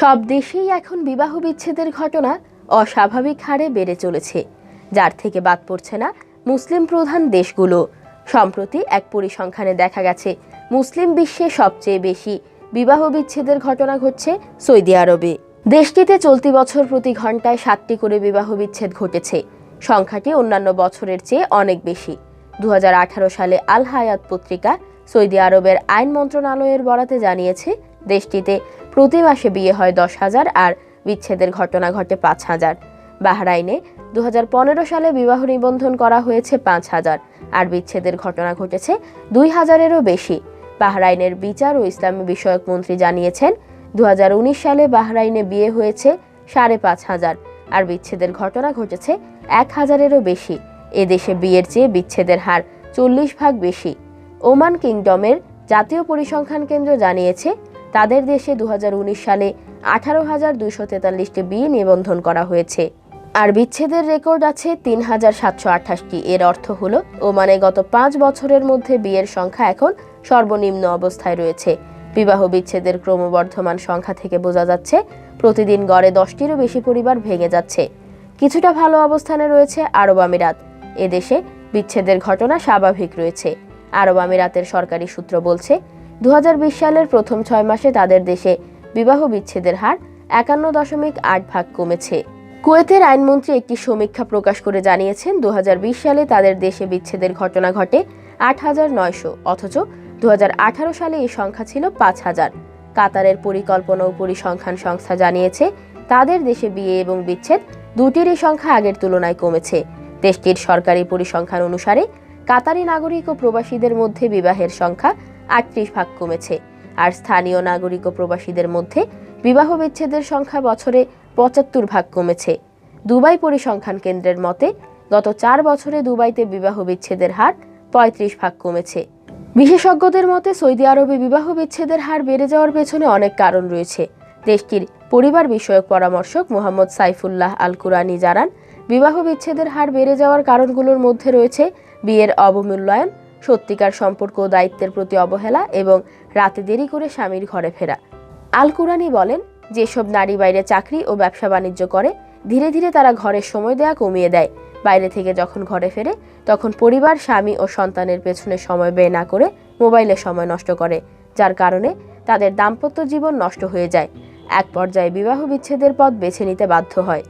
সব দেশেই এখন বিবাহ বিচ্ছেদের ঘটনা অস্বাভাবিক হারে বেড়ে চলেছে, যার থেকে বাদ পড়ছে না মুসলিম প্রধান দেশগুলো। সম্প্রতি এক পরিসংখ্যানে দেখা গেছে মুসলিম বিশ্বে সবচেয়ে বেশি বিবাহ বিচ্ছেদের ঘটনা ঘটছে সৌদি আরবে। দেশটিতে চলতি বছর প্রতি ঘন্টায় 7টি করে বিবাহ বিচ্ছেদ ঘটেছে। সংখ্যাটি অন্যান্য বছরের চেয়ে অনেক বেশি। 2018 সালে আল হায়াত পত্রিকা সৌদি আরবের আইন মন্ত্রণালয়ের বরাতে জানিয়েছে, দেশটিতে প্রতি মাসে বিয়ে হয় 10,000 আর বিচ্ছেদের ঘটনা ঘটে 5,000। বাহরাইনে 2015 সালে বিবাহ নিবন্ধন করা হয়েছে 5,000 আর বিচ্ছেদের ঘটনা ঘটেছে 2,000-এরও বেশি। বাহরাইনের বিচার ও ইসলামী বিষয়ক মন্ত্রী জানিয়েছেন, 2019 সালে বাহরাইনে বিয়ে হয়েছে 5,500 আর বিচ্ছেদের ঘটনা ঘটেছে 1,000-এরও বেশি। এদেশে বিয়ের চেয়ে বিচ্ছেদের হার 40% বেশি। ওমান কিংডমের জাতীয় পরিসংখ্যান কেন্দ্র জানিয়েছে, তাদের দেশে 2019 সালে 18,243টি বিয়ে নিবন্ধন করা হয়েছে আর বিচ্ছেদের রেকর্ড আছে 3,728টি। এর অর্থ হলো ওমানে গত 5 বছরের মধ্যে বিয়ের সংখ্যা এখন সর্বনিম্ন অবস্থায় রয়েছে। বিবাহ বিচ্ছেদের ক্রমবর্ধমান সংখ্যা থেকে বোঝা যাচ্ছে, প্রতিদিন গড়ে 10টিরও বেশি পরিবার ভেঙে যাচ্ছে। কিছুটা ভালো অবস্থানে রয়েছে আরব আমিরাত। এদেশে বিচ্ছেদের ঘটনা স্বাভাবিক রয়েছে। আরব আমিরাতের সরকারি সূত্র বলছে, 2020 সালের প্রথম 6 মাসে তাদের দেশে বিবাহ বিচ্ছেদের হার 51.8% কমেছে। কুয়েতের আইনমন্ত্রী একটি সমীক্ষা প্রকাশ করে জানিয়েছেন, 2020 সালে তাদের দেশে বিচ্ছেদের ঘটনা ঘটে 8,900, অথচ 2018 সালে এই সংখ্যা ছিল 5,000। কাতারের পরিকল্পনা ও পরিসংখ্যান সংস্থা জানিয়েছে, তাদের দেশে বিয়ে এবং বিচ্ছেদ দুটিরই সংখ্যা আগের তুলনায় কমেছে। দেশটির সরকারি পরিসংখ্যান অনুসারে কাতারি নাগরিক ও প্রবাসীদের মধ্যে বিবাহের সংখ্যা 38% কমেছে আর স্থানীয় নাগরিক ও প্রবাসীদের মধ্যে বিবাহ বিচ্ছেদের সংখ্যা বছরে 75% কমেছে। দুবাই পরিসংখ্যান কেন্দ্রের মতে, গত 4 বছরে দুবাইতে বিবাহ বিচ্ছেদের হার 35% কমেছে। বিশেষজ্ঞদের মতে, সৌদি আরবে বিবাহ বিচ্ছেদের হার বেড়ে যাওয়ার পেছনে অনেক কারণ রয়েছে। দেশটির পরিবার বিষয়ক পরামর্শক মোহাম্মদ সাইফুল্লাহ আল কুরানি জানান, বিবাহ বিচ্ছেদের হার বেড়ে যাওয়ার কারণগুলোর মধ্যে রয়েছে বিয়ের অবমূল্যায়ন, সত্যিকার সম্পর্ক ও দায়িত্বের প্রতি অবহেলা এবং রাতে দেরি করে স্বামীর ঘরে ফেরা। আল কুরানি বলেন, যেসব নারী বাইরে চাকরি ও ব্যবসা বাণিজ্য করে, ধীরে ধীরে তারা ঘরের সময় দেয়া কমিয়ে দেয়। বাইরে থেকে যখন ঘরে ফেরে, তখন পরিবার, স্বামী ও সন্তানের পেছনে সময় ব্যয় না করে মোবাইলে সময় নষ্ট করে, যার কারণে তাদের দাম্পত্য জীবন নষ্ট হয়ে যায়। এক পর্যায়ে বিবাহ বিচ্ছেদের পথ বেছে নিতে বাধ্য হয়।